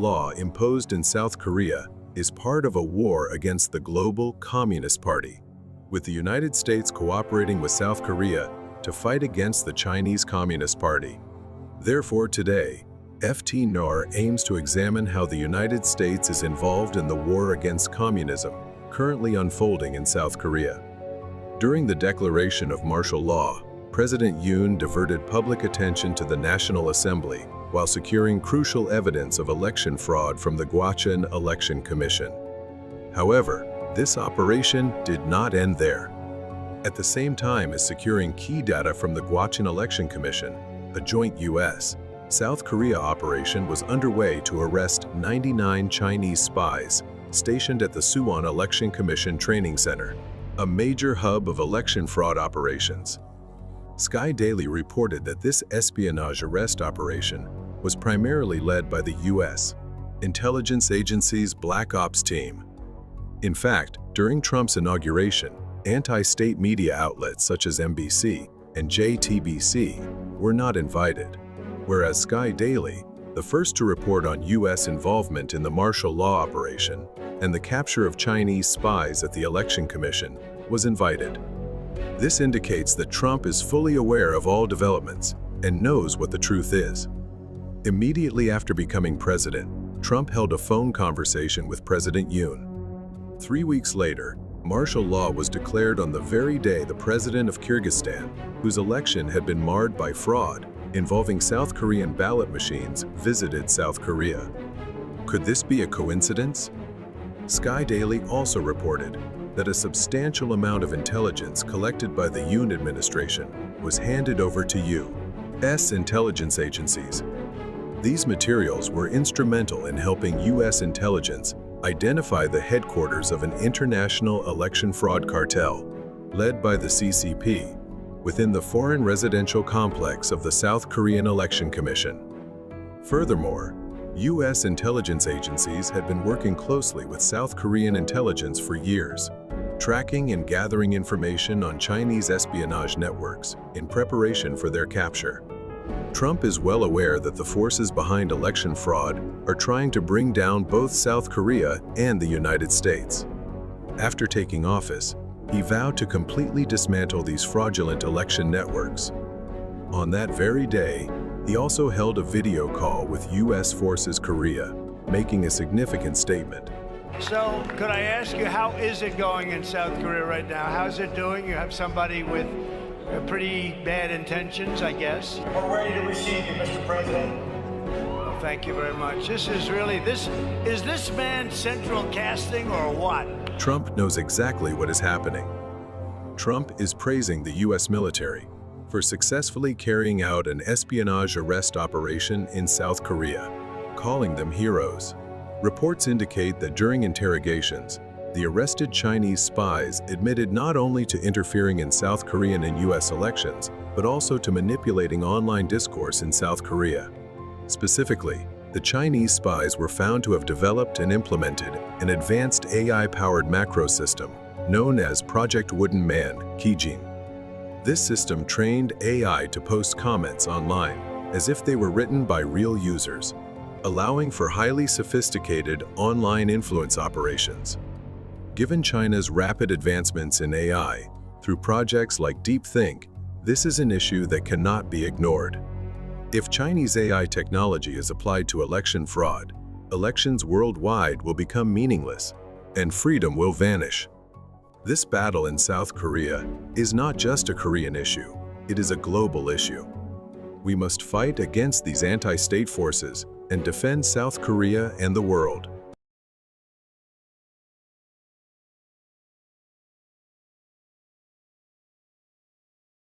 law imposed in South Korea is part of a war against the global Communist Party, with the United States cooperating with South Korea to fight against the Chinese Communist Party. Therefore, today, ftner aims to examine how the United States is involved in the war against communism currently unfolding in South Korea. During the declaration of martial law, President Yoon diverted public attention to the National Assembly while securing crucial evidence of election fraud from the Gwacheon Election Commission. However, this operation did not end there. At the same time as securing key data from the Gwacheon Election Commission, a joint U.S. South Korea operation was underway to arrest 99 Chinese spies stationed at the Suwon Election Commission Training Center, a major hub of election fraud operations. Sky Daily reported that this espionage arrest operation was primarily led by the U.S. intelligence agency's Black Ops team. In fact, during Trump's inauguration, anti-state media outlets such as NBC and JTBC were not invited, whereas Sky Daily, the first to report on U.S. involvement in the martial law operation and the capture of Chinese spies at the Election Commission, was invited. This indicates that Trump is fully aware of all developments and knows what the truth is. Immediately after becoming president, Trump held a phone conversation with President Yoon. 3 weeks later, martial law was declared on the very day the president of Kyrgyzstan, whose election had been marred by fraud involving South Korean ballot machines, visited South Korea. Could this be a coincidence? Sky Daily also reported that a substantial amount of intelligence collected by the Yoon administration was handed over to U.S. intelligence agencies. These materials were instrumental in helping U.S. intelligence identify the headquarters of an international election fraud cartel, led by the CCP, within the foreign residential complex of the South Korean Election Commission. Furthermore, U.S. intelligence agencies had been working closely with South Korean intelligence for years, tracking and gathering information on Chinese espionage networks in preparation for their capture. Trump is well aware that the forces behind election fraud are trying to bring down both South Korea and the United States. After taking office, he vowed to completely dismantle these fraudulent election networks. On that very day, he also held a video call with U.S. Forces Korea, making a significant statement. So, could I ask you, how is it going in South Korea right now? How's it doing? You have somebody with pretty bad intentions, I guess. We're ready to receive you, Mr. President. Well, thank you very much. Is this man central casting or what? Trump knows exactly what is happening. Trump is praising the U.S. military for successfully carrying out an espionage arrest operation in South Korea, calling them heroes. Reports indicate that during interrogations, the arrested Chinese spies admitted not only to interfering in South Korean and U.S. elections, but also to manipulating online discourse in South Korea. Specifically, the Chinese spies were found to have developed and implemented an advanced AI-powered macro system known as Project Wooden Man, Kijin. This system trained AI to post comments online as if they were written by real users, allowing for highly sophisticated online influence operations. Given China's rapid advancements in AI through projects like DeepThink, this is an issue that cannot be ignored. If Chinese AI technology is applied to election fraud, elections worldwide will become meaningless and freedom will vanish. This battle in South Korea is not just a Korean issue, it is a global issue. We must fight against these anti-state forces and defend South Korea and the world.